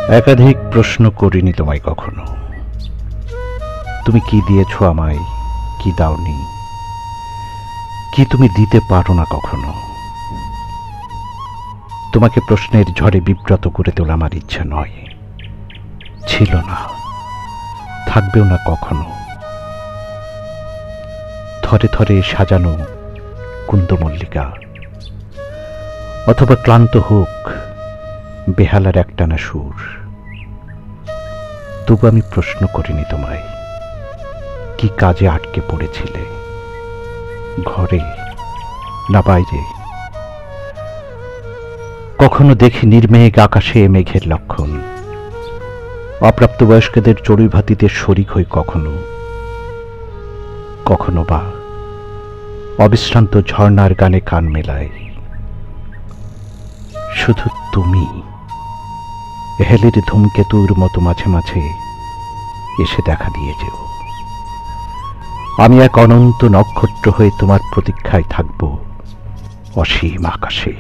একাধিক প্রশ্ন করিনি তোমায় কখনো। তুমি কি দিয়েছ আমায়, কি দাওনি, কি তুমি দিতে পারো না কখনো। তোমাকে প্রশ্নের ঝড়ে বিব্রত করে তোলা আমার ইচ্ছা নয়, ছিল না, থাকবেও না কখনো। থরে থরে সাজানো কুন্দমল্লিকা, অথবা ক্লান্ত হোক বেহালার একটানা সুর, তবু আমি প্রশ্ন করিনি তোমায় কি কাজে আটকে পড়েছিলে, ঘরে না বাইরে। কখনো দেখি নির্মেঘ আকাশে মেঘের লক্ষণ, অপ্রাপ্তবয়স্কদের চড়ুই ভাতিতে শরিক হই কখনো, কখনো বা অবিশ্রান্ত ঝর্ণার গানে কান মেলায়। শুধু তুমি হেলির ধূমকেতুর মতো মাঝে মাঝে এসে দেখা দিয়ে যেও। আমি এক অনন্ত নক্ষত্র হয়ে তোমার প্রতীক্ষায় থাকব অসীম আকাশে।